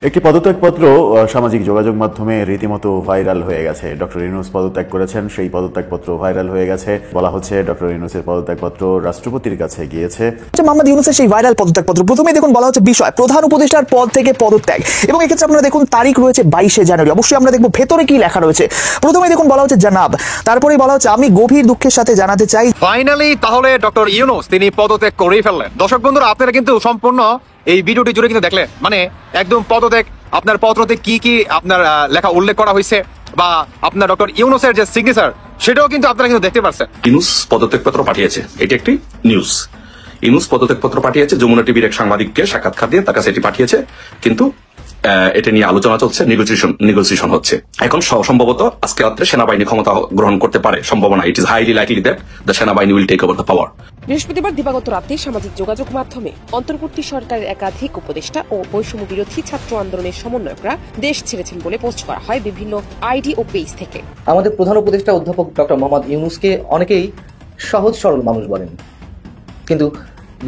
একটি পদত্যাগপত্র সামাজিক যোগাযোগ মাধ্যমে রীতিমতো ভাইরাল হয়ে গেছে। ডক্টর ইউনূস পদত্যাগ করেছেন, সেই পদত্যাগপত্র ভাইরাল হয়ে গেছে। বলা হচ্ছে ডক্টর ইউনূসের পদত্যাগপত্র রাষ্ট্রপতির কাছে গিয়েছে। মোহাম্মদ ইউনূসের সেই ভাইরাল পদত্যাগপত্র প্রথমেই দেখুন বলা হচ্ছে বিষয় প্রধান উপদেষ্টার পদ থেকে পদত্যাগ, এবং এক্ষেত্রে আপনারা দেখুন তারিখ রয়েছে 22শে জানুয়ারি। অবশ্যই আমরা দেখবো ভেতরে কি লেখা রয়েছে। প্রথমেই দেখুন বলা হচ্ছে জানাব, তারপরেই বলা হচ্ছে আমি গভীর দুঃখের সাথে জানাতে চাই। ফাইনালি তাহলে ডক্টর ইউনূস তিনি পদত্যাগ করেই ফেললেন। দর্শক বন্ধুরা, আপনারা কিন্তু সম্পূর্ণ এই ভিডিওটি জুড়ে কিন্তু দেখলেন, মানে একদম পদত্যাগ, আপনার পত্রতে কি কি আপনার লেখা উল্লেখ করা হয়েছে বা আপনার ডক্টর ইউনূসের যে সিগনেচার সেটাও কিন্তু আপনারা কিন্তু দেখতে পাচ্ছেন। ইউনূস পদত্যাগপত্র পাঠিয়েছে, এটি একটি নিউজ। ইউনূস পদত্যাগপত্র পাঠিয়েছে, যমুনা টিভির এক সাংবাদিককে সাক্ষাৎকার দিয়ে তার কাছে এটি পাঠিয়েছে, কিন্তু এটা নিয়ে আলোচনা চলছে, নেগোসিয়েশন হচ্ছে। এখন সম্ভবত আজকে রাত্রে সেনাবাহিনী ক্ষমতা গ্রহণ করতে পারে, সম্ভাবনা। It is highly likely that the সেনাবাহিনী will take over the power. বৃহস্পতিবার দিবাগত রাতে সামাজিক যোগাযোগ মাধ্যমে অন্তর্বর্তী সরকারের একাধিক উপদেষ্টা ও বৈষম্য বিরোধী ছাত্র আন্দোলনের সমন্বয়করা দেশ ছেড়েছেন বলে পোস্ট করা হয় বিভিন্ন আইডি ও পেজ থেকে। আমাদের প্রধান উপদেষ্টা অধ্যাপক ডক্টর মোহাম্মদ ইউনূসকে অনেকেই সহজ সরল মানুষ বলেন, কিন্তু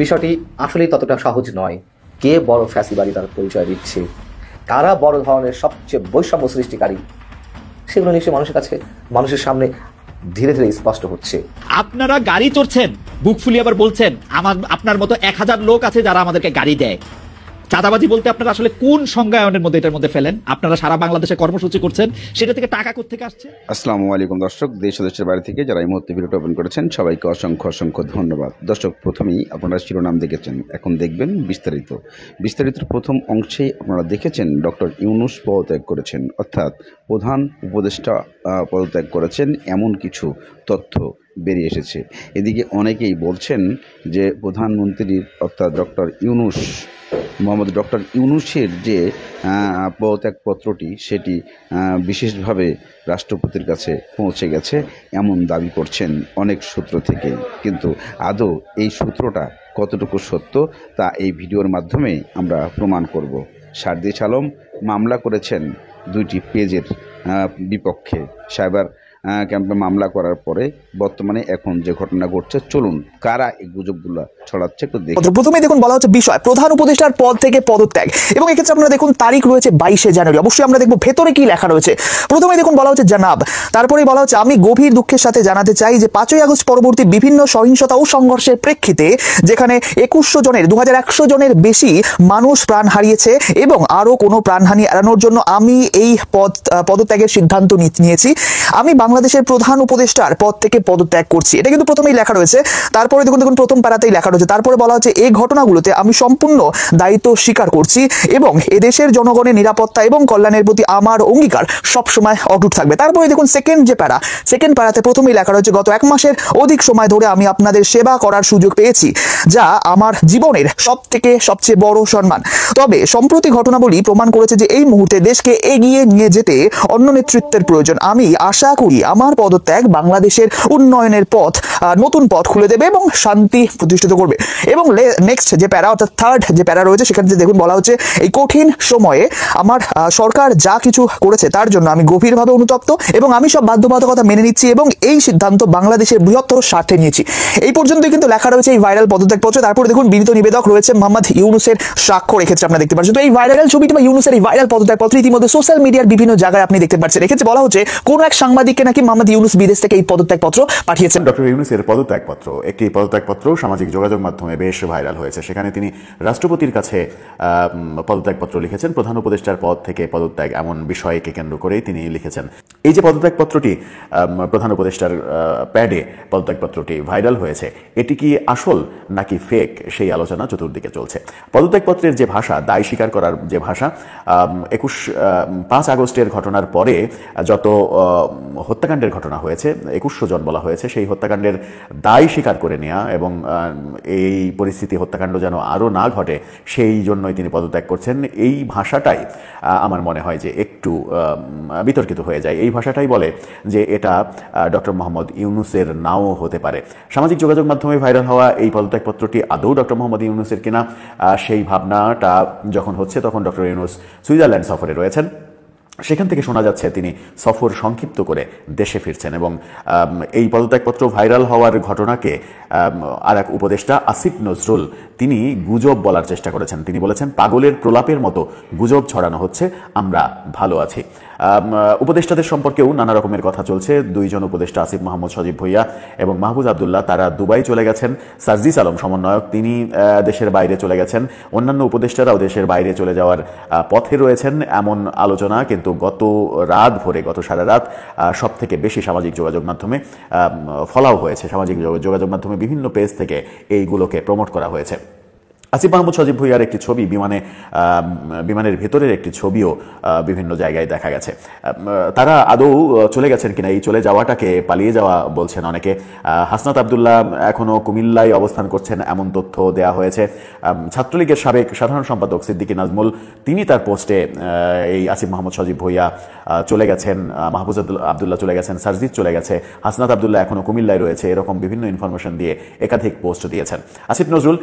বিষয়টি আসলেই ততটা সহজ নয়। কে বড় ফ্যাসিবাদী তার পরিচয় দিচ্ছে, কারা বড় ধরনের সবচেয়ে বৈষম্য সৃষ্টিকারী, সেগুলো নিশ্চয়ই মানুষের সামনে ধীরে ধীরে স্পষ্ট হচ্ছে। আপনারা গাড়ি চড়ছেন, বুক ফুলিয়ে আবার বলছেন আপনার মতো 1000 লোক আছে যারা আমাদেরকে গাড়ি দেয়। চাঁদাবাজি বলতে আপনারা আসলে কোন সংজ্ঞায়নের মধ্যে এটার মধ্যে ফেলেন? আপনারা সারা বাংলাদেশে কর্মসূচি করছেন, সেটা থেকে টাকা কোত্থেকে আসছে? আসসালামু আলাইকুম দর্শক, দেশ ও দেশের বাইরে থেকে যারা এই মুহূর্তে ভিডিওটা ওপেন করেছেন সবাইকে অসংখ্য ধন্যবাদ। দর্শক, প্রথমেই আপনারা শিরোনাম দেখেছেন, এখন দেখবেন বিস্তারিত প্রথম অংশেই আপনারা দেখেছেন ডক্টর ইউনূস পদত্যাগ করেছেন, অর্থাৎ প্রধান উপদেষ্টা পদত্যাগ করেছেন, এমন কিছু তথ্য বেরিয়ে এসেছে। এদিকে অনেকেই বলছেন যে প্রধানমন্ত্রীর অর্থাৎ ডক্টর ইউনূসের যে পদত্যাগপত্রটি সেটি বিশেষভাবে রাষ্ট্রপতির কাছে পৌঁছে গেছে, এমন দাবি করছেন অনেক সূত্র থেকে। কিন্তু আদৌ এই সূত্রটা কতটুকু সত্য তা এই ভিডিওর মাধ্যমে আমরা প্রমাণ করব। সারদিস আলম মামলা করেছেন 2টি পেজের বিপক্ষে। সাইবার ক্যাম্পে মামলা করার পরে বর্তমানে এখন যে ঘটনা ঘটছে, চলুন কারা এই গুজবগুলো ছড়াচ্ছে একটু দেখুন। প্রথমেই দেখুন বলা হচ্ছে বিষয় প্রধান উপদেষ্টার পদ থেকে পদত্যাগ, এবং এক্ষেত্রে আপনারা দেখুন তারিখ রয়েছে 22শে জানুয়ারি। অবশ্যই আমরা দেখবো ভেতরে কি লেখা রয়েছে। প্রথমেই দেখুন বলা হচ্ছে জানাব, তারপরেই বলা হচ্ছে আমি গভীর দুঃখের সাথে জানাতে চাই যে 5ই আগস্ট পরবর্তী বিভিন্ন সহিংসতা ও সংঘর্ষের প্রেক্ষিতে যেখানে 2100 জনের বেশি মানুষ প্রাণ হারিয়েছে এবং আরো কোনো প্রাণহানি এড়ানোর জন্য আমি এই পদত্যাগের সিদ্ধান্ত নিয়েছি। আমি বাংলাদেশের প্রধান উপদেষ্টার পদ থেকে পদত্যাগ করছি, এটা কিন্তু প্রথমেই লেখা রয়েছে। তারপরে দেখুন প্রথম প্যারাতেই লেখা রয়েছে, তারপরে বলা হচ্ছে এই ঘটনাগুলোতে আমি সম্পূর্ণ দায়িত্ব স্বীকার করছি এবং এদেশের জনগণের নিরাপত্তা এবং কল্যাণের প্রতি আমার অঙ্গীকার সবসময় অটুট থাকবে। তারপরে দেখুন সেকেন্ড প্যারাতে প্রথমেই লেখা রয়েছে গত 1 মাসের অধিক সময় ধরে আমি আপনাদের সেবা করার সুযোগ পেয়েছি, যা আমার জীবনের সবচেয়ে বড় সম্মান। তবে সম্প্রতি ঘটনাবলী প্রমাণ করেছে যে এই মুহূর্তে দেশকে এগিয়ে নিয়ে যেতে অন্য নেতৃত্বের প্রয়োজন। আমি আশা করি আমার পদত্যাগ বাংলাদেশের উন্নয়নের নতুন পথ খুলে দেবে এবং শান্তি প্রতিষ্ঠিত করবে। এবং নেক্সট যে প্যারা অর্থাৎ থার্ড যে প্যারা রয়েছে সেখানে দেখুন বলা হচ্ছে এই কঠিন সময়ে আমার সরকার যা কিছু করেছে তার জন্য আমি গভীরভাবে অনুতপ্ত এবং আমি সব বাধ্যবাধকতা মেনে নিচ্ছি এবং এই সিদ্ধান্ত বাংলাদেশের বৃহত্তর স্বার্থে নিয়েছি। এই পর্যন্তই কিন্তু লেখা রয়েছে এই ভাইরাল পদত্যাগপত্রে। তারপরে দেখুন বিনীত নিবেদক রয়েছে মোহাম্মদ ইউনূসের স্বাক্ষর, এক্ষেত্রে আপনারা দেখতে পাচ্ছেন। তো এই ভাইরাল ছবিটি বা ইউনূসের এই ভাইরাল পদত্যাগপত্র ইতিমধ্যে সোশ্যাল মিডিয়ার বিভিন্ন জায়গায় আপনি দেখতে পাচ্ছেন। এক্ষেত্রে বলা হচ্ছে কোন এক সাংবাদিককে নাকি মোহাম্মদ ইউনূস বিদেশ থেকে এই পদত্যাগপত্র পাঠিয়েছেন। ডক্টর ইউনূসের একটি পদত্যাগপত্র সামাজিক যোগাযোগ মাধ্যমে বেশ ভাইরাল হয়েছে। সেখানে তিনি রাষ্ট্রপতির কাছে পদত্যাগপত্র লিখেছেন, প্রধান উপদেষ্টার পদ থেকে পদত্যাগ এমন বিষয়কে কেন্দ্র করেই তিনি লিখেছেন। এই যে পদত্যাগপত্রটি প্রধান উপদেষ্টার প্যাডে পদত্যাগপত্রটি ভাইরাল হয়েছে, এটি কি আসল নাকি ফেক সেই আলোচনা চতুর্দিকে চলছে। পদত্যাগপত্রের যে ভাষা, দায় স্বীকার করার যে ভাষা, 5 আগস্টের ঘটনার পরে যত হত্যাকাণ্ডের ঘটনা হয়েছে, 2100 জন বলা হয়েছে, সেই হত্যাকাণ্ডের দায় স্বীকার করে নেওয়া এবং এই পরিস্থিতি হত্যাকাণ্ড যেন আরও না ঘটে সেই জন্যই তিনি পদত্যাগ করছেন। এই ভাষাটাই আমার মনে হয় যে একটু বিতর্কিত হয়ে যায়। এই ভাষাটাই বলে যে এটা ডক্টর মোহাম্মদ ইউনূসের নাও হতে পারে। সামাজিক যোগাযোগ মাধ্যমে ভাইরাল হওয়া এই পদত্যাগপত্রটি আদৌ ডক্টর মোহাম্মদ ইউনূসের কিনা সেই ভাবনাটা যখন হচ্ছে তখন ডক্টর ইউনূস সুইজারল্যান্ড সফরে রয়েছেন। সেখান থেকে শোনা যাচ্ছে তিনি সফর সংক্ষিপ্ত করে দেশে ফিরছেন এবং এই পদত্যাগপত্র ভাইরাল হওয়ার ঘটনাকে আর এক উপদেষ্টা আসিফ নজরুল তিনি গুজব বলার চেষ্টা করেছেন। তিনি বলেছেন, পাগলের প্রলাপের মতো গুজব ছড়ানো হচ্ছে, আমরা ভালো আছি। উপদেষ্টাদের সম্পর্কেও নানা রকমের কথা চলছে। দুইজন উপদেষ্টা আসিফ মাহমুদ সজীব ভুইয়া এবং মাহফুজ আবদুল্লাহ তারা দুবাই চলে গেছেন। সার্জিস আলম সমন্বয়ক তিনি দেশের বাইরে চলে গেছেন। অন্যান্য উপদেষ্টারাও দেশের বাইরে চলে যাওয়ার পথে রয়েছেন এমন আলোচনা কিন্তু গত সারা রাত সব থেকে বেশি সামাজিক যোগাযোগ মাধ্যমে ফলাও হয়েছে। সামাজিক যোগাযোগ মাধ্যমে বিভিন্ন পেজ থেকে এইগুলোকে প্রমোট করা হয়েছে। আসিফ মাহমুদ সজীব ভুইয়ার একটি ছবি বিমানের ভেতরের একটি ছবিও বিভিন্ন জায়গায় দেখা গেছে। তারা আদৌ চলে গেছেন কিনা, এই চলে যাওয়াটাকে পালিয়ে যাওয়া বলছেন অনেকে। হাসনাত আবদুল্লাহ এখনো কুমিল্লায় অবস্থান করছেন এমন তথ্য দেয়া হয়েছে। ছাত্রলীগের সাবেক সাধারণ সম্পাদক সিদ্দিকী নাজমুল তিনি তার পোস্টে এই আসিফ মাহমুদ সজীব ভুইয়া চলে গেছেন, মাহফুজ আবদুল্লাহ চলে গেছেন, সার্জিস চলে গেছে, হাসনাত আবদুল্লাহ এখনো কুমিল্লায় রয়েছে, এরকম বিভিন্ন ইনফরমেশন দিয়ে একাধিক পোস্ট দিয়েছেন। আসিফ নজরুল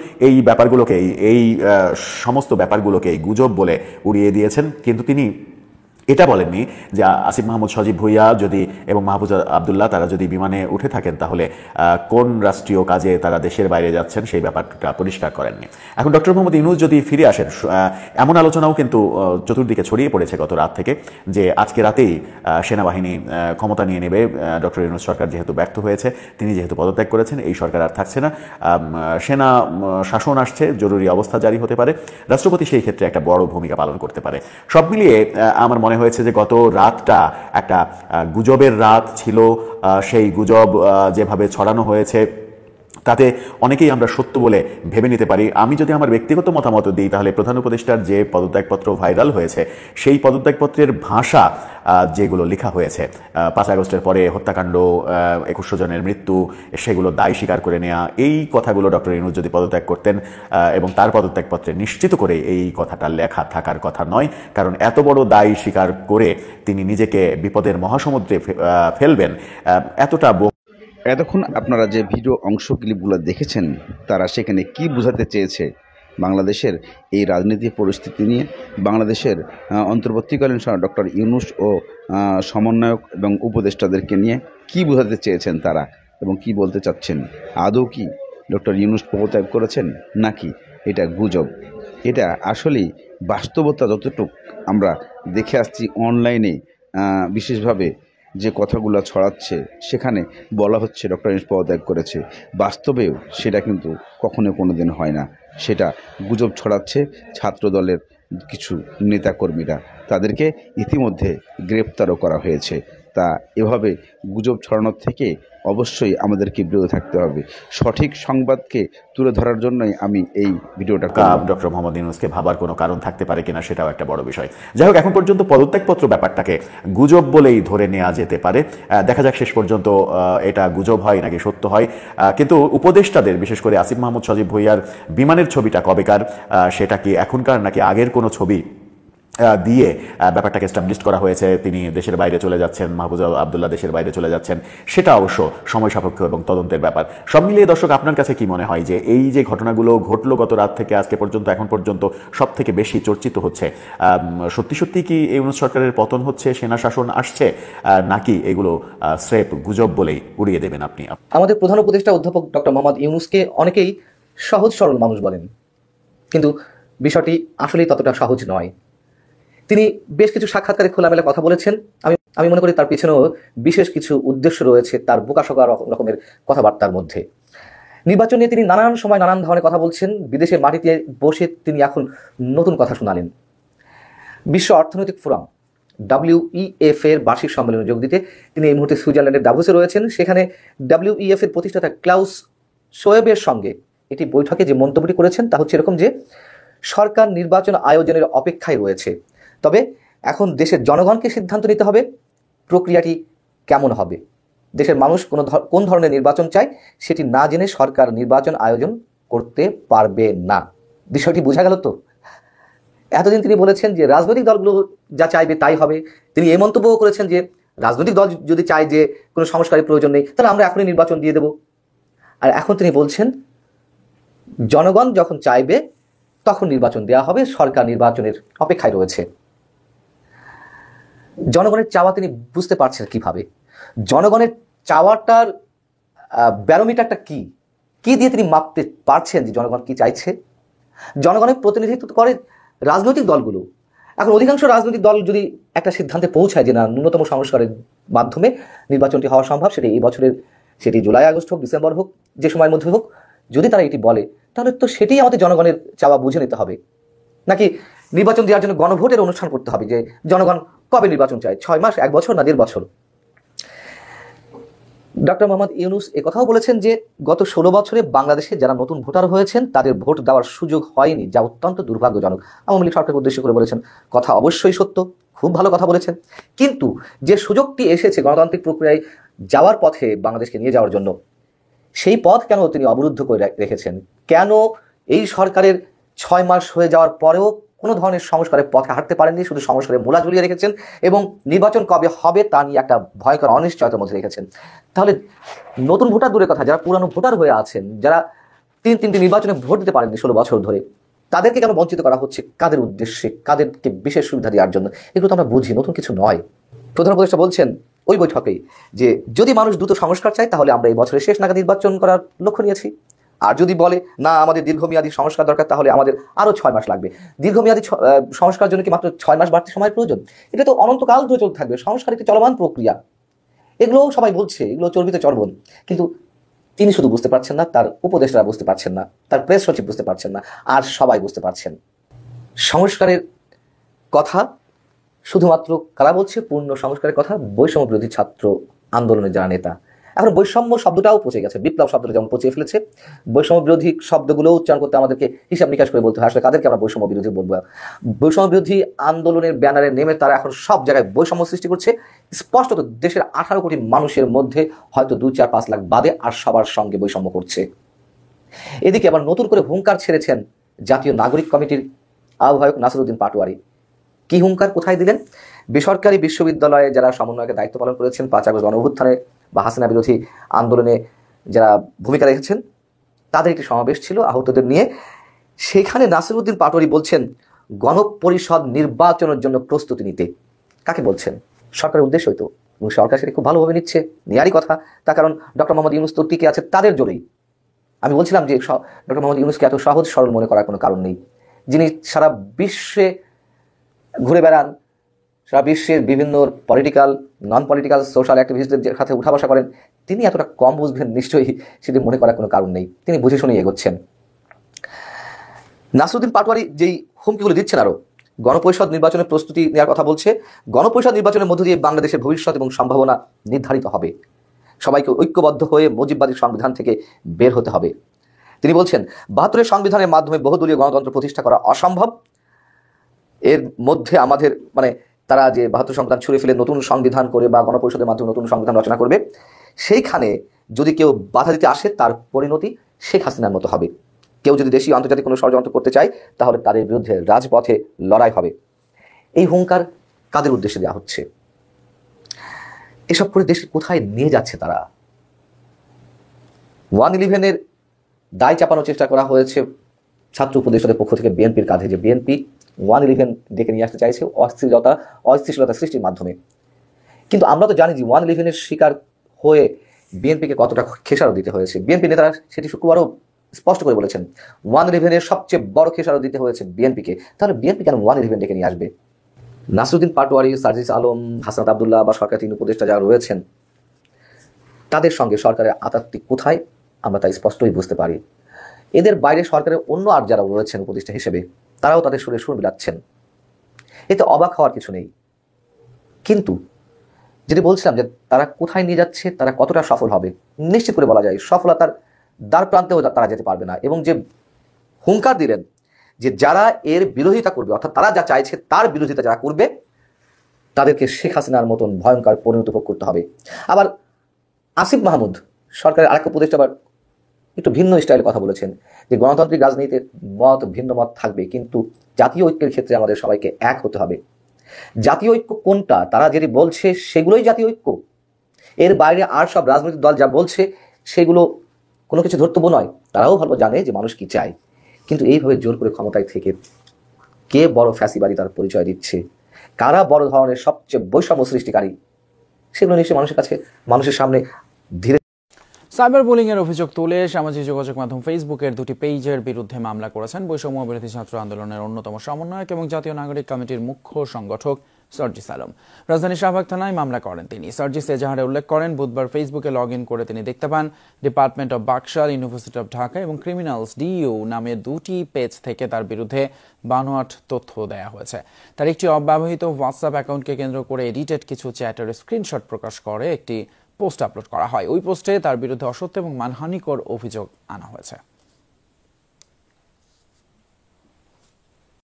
এই সমস্ত ব্যাপারগুলোকে গুজব বলে উড়িয়ে দিয়েছেন, কিন্তু তিনি এটা বলেননি যে আসিফ মাহমুদ সজীব ভুইয়া এবং মাহফুজ আবদুল্লাহ তারা যদি বিমানে উঠে থাকেন তাহলে কোন রাষ্ট্রীয় কাজে তারা দেশের বাইরে যাচ্ছেন সেই ব্যাপারটা পরিষ্কার করেননি। এখন ডক্টর মোহাম্মদ ইউনূস যদি ফিরে আসেন, এমন আলোচনাও কিন্তু চতুর্দিকে ছড়িয়ে পড়েছে গত রাত থেকে যে আজকে রাতেই সেনাবাহিনী ক্ষমতা নিয়ে নেবে। ডক্টর ইউনূস সরকার যেহেতু ব্যর্থ হয়েছে, তিনি যেহেতু পদত্যাগ করেছেন, এই সরকার আর থাকছে না, সেনা শাসন আসছে, জরুরি অবস্থা জারি হতে পারে, রাষ্ট্রপতি সেই ক্ষেত্রে একটা বড় ভূমিকা পালন করতে পারে। সব মিলিয়ে আমার মনে হয়েছে যে গত রাতটা একটা গুজবের রাত ছিল। সেই গুজব যেভাবে ছড়ানো হয়েছে তাতে অনেকেই আমরা সত্য বলে ভেবে নিতে পারি। আমি যদি আমার ব্যক্তিগত মতামত দিই তাহলে প্রধান উপদেষ্টার যে পদত্যাগপত্র ভাইরাল হয়েছে সেই পদত্যাগপত্রের ভাষা যেগুলো লেখা হয়েছে, 5 আগস্টের পরে হত্যাকাণ্ড, 2100 জনের মৃত্যু, সেগুলো দায় স্বীকার করে নেওয়া, এই কথাগুলো ডক্টর ইউনূস যদি পদত্যাগ করতেন এবং তার পদত্যাগপত্রে নিশ্চিত করে এই কথাটা লেখা থাকার কথা নয়, কারণ এত বড় দায় স্বীকার করে তিনি নিজেকে বিপদের মহাসমুদ্রে ফেলবেন এতটা। এতক্ষণ আপনারা যে ভিডিও অংশ ক্লিপগুলো দেখেছেন তারা সেখানে কি বোঝাতে চেয়েছে বাংলাদেশের এই রাজনীতি পরিস্থিতি নিয়ে, বাংলাদেশের অন্তর্বর্তীকালীন ডক্টর ইউনূস ও সমন্বয়ক এবং উপদেষ্টাদেরকে নিয়ে কি বোঝাতে চেয়েছেন তারা এবং কি বলতে চাচ্ছেন? আদৌ কি ডক্টর ইউনূস পদত্যাগ করেছেন নাকি এটা গুজব? এটা আসলেই বাস্তবতা যতটুকু আমরা দেখে আসছি অনলাইনে বিশেষভাবে যে কথাগুলো ছড়াচ্ছে সেখানে বলা হচ্ছে ডক্টর ইউনূস পদত্যাগ করেছে, বাস্তবেও সেটা কিন্তু কখনো কোনো দিন হয় না। সেটা গুজব ছড়াচ্ছে ছাত্র দলের কিছু নেতাকর্মীরা, তাদেরকে ইতিমধ্যে গ্রেপ্তারও করা হয়েছে। তা এভাবে গুজব ছড়ানোর থেকে অবশ্যই আমাদেরকে বিরত থাকতে হবে। সঠিক সংবাদকে তুলে ধরার জন্যই আমি এই ভিডিওটা ডক্টর মোহাম্মদ ইউনূসকে ভাবার কোনো কারণ থাকতে পারে কিনা সেটাও একটা বড় বিষয়। যাই হোক, এখন পর্যন্ত পদত্যাগপত্র ব্যাপারটাকে গুজব বলেই ধরে নেওয়া যেতে পারে। দেখা যাক শেষ পর্যন্ত এটা গুজব হয় নাকি সত্য হয়। কিন্তু উপদেষ্টাদের, বিশেষ করে আসিফ মাহমুদ সজীব ভুইয়ার বিমানের ছবিটা কবেকার, সেটা কি এখনকার নাকি আগের কোনো ছবি দিয়ে ব্যাপারটাকে এস্টাবলিশ করা হয়েছে, তিনি দেশের বাইরে চলে যাচ্ছেন, মাহফুজ আবদুল্লাহ দেশের বাইরে চলে যাচ্ছেন, সেটা অবশ্য সময় সাপেক্ষ এবং তদন্তের ব্যাপার। সব মিলিয়ে দর্শক, আপনার কাছে কি মনে হয় যে এই যে ঘটনাগুলো ঘটলো গত রাত থেকে আজকে পর্যন্ত, এখন পর্যন্ত সব থেকে বেশি চর্চিত হচ্ছে, সত্যি সত্যি কি ইউনূস সরকারের পতন হচ্ছে, সেনা শাসন আসছে, নাকি এগুলো স্রেফ গুজব বলেই উড়িয়ে দেবেন আপনি? আমাদের প্রধান উপদেষ্টা অধ্যাপক ডক্টর মোহাম্মদ ইউনূসকে অনেকেই সহজ সরল মানুষ বলেন, কিন্তু বিষয়টি আসলেই ততটা সহজ নয়। তিনি বেশ কিছু সাক্ষাৎকারে খোলামেলা কথা বলেছেন। আমি মনে করি তার পিছনেও বিশেষ কিছু উদ্দেশ্য রয়েছে তার বোকাশোকা রকমের কথাবার্তার মধ্যে। নির্বাচন নিয়ে তিনি নানান সময় নানান ধরনের কথা বলছেন। বিদেশের মাটিতে বসে তিনি এখন নতুন কথা শোনালেন। বিশ্ব অর্থনৈতিক ফোরাম WEF এর বার্ষিক সম্মেলনে যোগ দিতে তিনি এই মুহূর্তে সুইজারল্যান্ডের দাভোসে রয়েছেন। সেখানে WEF এর প্রতিষ্ঠাতা ক্লাউস শোয়েবের সঙ্গে একটি বৈঠকে যে মন্তব্যটি করেছেন তা হচ্ছে এরকম যে সরকার নির্বাচন আয়োজনের অপেক্ষায় রয়েছে, তবে এখন দেশের জনগণকে সিদ্ধান্ত নিতে হবে প্রক্রিয়াটি কেমন হবে। দেশের মানুষ কোন ধরনের নির্বাচন চায় সেটি না জেনে সরকার নির্বাচন আয়োজন করতে পারবে না। বিষয়টি বোঝা গেল তো? এতদিন তিনি বলেছেন যে রাজনৈতিক দলগুলো যা চাইবে তাই হবে। তিনি এই মন্তব্যও করেছেন যে রাজনৈতিক দল যদি চায় যে কোনো সংস্কারের প্রয়োজন নেই তাহলে আমরা এখনই নির্বাচন দিয়ে দেব। আর এখন তিনি বলছেন জনগণ যখন চাইবে তখন নির্বাচন দেওয়া হবে, সরকার নির্বাচনের অপেক্ষায় রয়েছে। জনগণের চাওয়া তিনি বুঝতে পারছেন কিভাবে? জনগণের চাওয়াটার ব্যারোমিটারটা কি? কি দিয়ে তিনি মাপতে পারছেন যে জনগণ কি চাইছে? জনগণের প্রতিনিধিত্ব করে রাজনৈতিক দলগুলো। এখন অধিকাংশ রাজনৈতিক দল যদি একটা সিদ্ধান্তে পৌঁছায় যে না, ন্যূনতম সংস্কারের মাধ্যমে নির্বাচনটি হওয়া সম্ভব, সেটি এই বছরের, সেটি জুলাই আগস্ট হোক, ডিসেম্বর হোক, যে সময়ের মধ্যে হোক, যদি তারা এটি বলে, তাহলে তো সেটাই আমাদের জনগণের চাওয়া বুঝে নিতে হবে। নাকি নির্বাচন দেওয়ার জন্য গণভোটের অনুষ্ঠান করতে হবে যে জনগণ কবে নির্বাচন চায়, 6 মাস, 1 বছর না 1.5 বছর? ডক্টর মোহাম্মদ ইউনূস একথাও বলেছেন যে গত 16 বছরে বাংলাদেশে যারা নতুন ভোটার হয়েছেন তাদের ভোট দেওয়ার সুযোগ হয়নি, যা অত্যন্ত দুর্ভাগ্যজনক। আওয়ামী লীগ সরকারকে উদ্দেশ্য করে বলেছেন, কথা অবশ্যই সত্য, খুব ভালো কথা বলেছেন। কিন্তু যে সুযোগটি এসেছে গণতান্ত্রিক প্রক্রিয়ায় যাওয়ার পথে বাংলাদেশকে নিয়ে যাওয়ার জন্য, সেই পথ কেন তিনি অবরুদ্ধ করে রেখেছেন? কেন এই সরকারের 6 মাস হয়ে যাওয়ার পরেও কোনো ধরনের সংস্কারের পথে হাঁটতে পারেননি, শুধু সংস্কারের মূলা ঝুলিয়ে রেখেছেন এবং নির্বাচন কবে হবে তা নিয়ে একটা ভয়ঙ্কর অনিশ্চয়তার মধ্যে রেখেছেন? তাহলে নতুন ভোটার দূরের কথা, যারা পুরানো ভোটার হয়ে আছেন, যারা 3টি নির্বাচনে ভোট দিতে পারেননি 16 বছর ধরে, তাদেরকে কেন বঞ্চিত করা হচ্ছে? কাদের উদ্দেশ্যে, কাদেরকে বিশেষ সুবিধা দেওয়ার জন্য? এগুলো তো আমরা বুঝি, নতুন কিছু নয়। প্রধান উপদেষ্টা বলছেন ওই বৈঠকেই যে যদি মানুষ দ্রুত সংস্কার চায় তাহলে আমরা এই বছরের শেষ নাগাদ নির্বাচন করার লক্ষ্য নিয়েছি। আর যদি বলে না আমাদের দীর্ঘমেয়াদী সংস্কার দরকার, তাহলে আমাদের আরো 6 মাস লাগবে। দীর্ঘমেয়াদী সংস্কার জন্য কি মাত্র 6 মাস বাড়তি সময়ের প্রয়োজন? এটা তো অনন্তকাল ধরে চলতে থাকবে। সংস্কার একটি চলমান প্রক্রিয়া। এগুলো সবাই বলছে, এগুলো চর্বিত চর্বণ। কিন্তু তিনি শুধু বুঝতে পারছেন না, তার উপদেষ্টারা বুঝতে পারছেন না, তার প্রেস সচিব বুঝতে পারছেন না, আর সবাই বুঝতে পারছেন। সংস্কারের কথা শুধুমাত্র কারা বলছে? পূর্ণ সংস্কারের কথা বৈষম্য বিরোধী ছাত্র আন্দোলনের যারা নেতা। এখন বৈষম্য শব্দটাও পচে গেছে, বিপ্লব শব্দটা যেমন পচিয়ে ফেলেছে, বৈষম্য বিরোধী শব্দগুলো উচ্চারণ করতে আমাদেরকে হিসাব নিকাশ করে বলতে হয় আসলে কাদেরকে আমরা বৈষম্য বিরোধী বলবো। বৈষম্য বিরোধী আন্দোলনের ব্যানারে নেমে তারা এখন সব জায়গায় বৈষম্য সৃষ্টি করছে। স্পষ্টত দেশের 18 কোটি মানুষের মধ্যে হয়তো 2, 4, 5 লাখ বাদে আর সবার সঙ্গে বৈষম্য করছে। এদিকে আবার নতুন করে হুঙ্কার ছেড়েছেন জাতীয় নাগরিক কমিটির আহ্বায়ক নাসিরউদ্দিন পাটোয়ারি। কি হুঙ্কার, কোথায় দিলেন? বেসরকারি বিশ্ববিদ্যালয়ে যারা সমন্বয়কের দায়িত্ব পালন করেছেন 5 আগস্ট গণঅভ্যুত্থানে বা হাসিনা বিরোধী আন্দোলনে যারা ভূমিকা রেখেছেন, তাদের একটি সমাবেশ ছিল আহতদের নিয়ে। সেখানে নাসিরউদ্দিন পাটোয়ারি বলছেন গণপরিষদ নির্বাচনের জন্য প্রস্তুতি নিতে। কাকে বলছেন? সরকারের উদ্দেশ্যই তো, এবং সরকার সেটা খুব ভালোভাবে নিচ্ছে, নেয়ারই কথা। তার কারণ ডক্টর মোহাম্মদ ইউনূস তো টিকে আছে তাদের জোরেই। আমি বলছিলাম যে ডক্টর মোহাম্মদ ইউনূসকে এত সহজ সরল মনে করার কোনো কারণ নেই। যিনি সারা বিশ্বে ঘুরে বেড়ান, সারা বিশ্বের বিভিন্ন পলিটিক্যাল, নন পলিটিক্যাল, সোশ্যাল অ্যাক্টিভিস্টদের সাথে উঠা বসা করেন, তিনি এতটা কম বুঝবেন নিশ্চয়ই সেটি মনে করার কোনো কারণ নেই। তিনি বুঝে শুনেই এগোচ্ছেন। নাসিরউদ্দিন পাটোয়ারি যেই হুমকিগুলো দিচ্ছেন, আরও গণপরিষদ নির্বাচনের প্রস্তুতি নেওয়ার কথা বলছে। গণপরিষদ নির্বাচনের মধ্য দিয়ে বাংলাদেশের ভবিষ্যৎ এবং সম্ভাবনা নির্ধারিত হবে। সবাইকে ঐক্যবদ্ধ হয়ে মুজিববাদী সংবিধান থেকে বের হতে হবে। তিনি বলছেন 72-এর সংবিধানের মাধ্যমে বহুদলীয় গণতন্ত্র প্রতিষ্ঠা করা অসম্ভব। এর মধ্যে আমাদের তারা যে 72 সংবিধান ছুঁড়ে ফেলে নতুন সংবিধান করে বা গণপরিষদের মাধ্যমে নতুন সংবিধান রচনা করবে, সেইখানে যদি কেউ বাধা দিতে আসে তার পরিণতি শেখ হাসিনার মতো হবে। কেউ যদি দেশীয় আন্তর্জাতিক কোনো ষড়যন্ত্র করতে চায় তাহলে তাদের বিরুদ্ধে রাজপথে লড়াই হবে। এই হুঙ্কার কাদের উদ্দেশ্যে দেওয়া হচ্ছে? এসব করে দেশকে কোথায় নিয়ে যাচ্ছে তারা? 1-11-এর দায় চাপানোর চেষ্টা করা হয়েছে ছাত্র উপদেষ্টাদের পক্ষ থেকে বিএনপির কাঁধে, যে বিএনপি 1-11 ডেকে নিয়ে আসতে চাইছে অস্থিতিশীলতা সৃষ্টির মাধ্যমে। কিন্তু আমরা তো জানি যে 1-11-এর শিকার হয়ে বিএনপিকে কতটা খেসারত দিতে হয়েছে। বিএনপি নেতারা সেটি শুক্রবারও স্পষ্ট করে বলেছেন 1-11-এর সবচেয়ে বড় খেসারত দিতে হয়েছে বিএনপিকে। তাহলে বিএনপি কেন 1-11 ডেকে নিয়ে আসবে? নাসিরউদ্দিন পাটোয়ারি, সার্জিস আলম, হাসনাত আব্দুল্লাহ বা সরকার 3 উপদেষ্টা যারা রয়েছেন, তাদের সঙ্গে সরকারের আতাতটি কোথায় আমরা তাই স্পষ্টই বুঝতে পারি। এদের বাইরে সরকারের অন্য আর যারা রয়েছেন উপদেষ্টা হিসেবে, তারাও তাদের সুরে সুর মিলাচ্ছেন। এতে অবাক হওয়ার কিছু নেই। কিন্তু যেটি বলছিলাম যে তারা কোথায় নিয়ে যাচ্ছে, তারা কতটা সফল হবে, নিশ্চিত করে বলা যায় সফলতার দ্বার প্রান্তেও তারা যেতে পারবে না। এবং যে হুঙ্কার দিলেন যে যারা এর বিরোধিতা করবে, অর্থাৎ তারা যা চাইছে তার বিরোধিতা যারা করবে, তাদেরকে শেখ হাসিনার মতন ভয়ঙ্কর পরিণত ভোগ করতে হবে। আবার আসিফ মাহমুদ সরকারের আরেক উপদেষ্টা আবার একটু ভিন্ন স্টাইলে কথা বলেছেন যে গণতান্ত্রিক রাজনীতির ভিন্ন মত থাকবে, কিন্তু জাতীয় ঐক্যের ক্ষেত্রে আমাদের সবাইকে এক হতে হবে। জাতীয় ঐক্য কোনটা তারা যেটি বলছে সেগুলোই জাতীয় ঐক্য। এর বাইরে আর সব রাজনৈতিক দল যা বলছে সেগুলো কোনো কিছু ধর্তব্য নয়। তারাও ভালো জানে যে মানুষ কি চায়। কিন্তু এইভাবে জোর করে ক্ষমতায় থেকে কে বড় ফ্যাসিবাদী তার পরিচয় দিচ্ছে, কারা বড় ধরনের সবচেয়ে বৈষম্য সৃষ্টিকারী, সেগুলো নিশ্চয়ই মানুষের কাছে, মানুষের সামনে ধীরে সাইবার বুলিং এর অভিযোগ তুলে সামাজিক যোগাযোগ মাধ্যম ফেসবুকের দুটি পেজের বিরুদ্ধে মামলা করেছেন বৈষম্য বিরোধী ছাত্র আন্দোলনের অন্যতম সমন্বয়ক এবং জাতীয় নাগরিক কমিটির মুখ্য সংগঠক সার্জিস আলম। রাজধানী শাহবাগ থানায় মামলা করেন তিনি। সার্জিস এজাহারে উল্লেখ করেন, বুধবার ফেসবুকে লগ ইন করে তিনি দেখতে পান department of Baksal, university of Dhaka এবং ক্রিমিনালস ডিইউ নামে দুটি পেজ থেকে তার বিরুদ্ধে বানোয়াট তথ্য দেয়া হয়েছে। তার একটি অব্যবহৃত হোয়াটসঅ্যাপ অ্যাকাউন্টকে কেন্দ্র করে এডিটেড কিছু চ্যাটের স্ক্রিনশট প্রকাশ করে একটি পোস্ট আপলোড করা হয়। ওই পোস্টে তার বিরুদ্ধে অসত্য এবং মানহানিকর অভিযোগ আনা হয়েছে।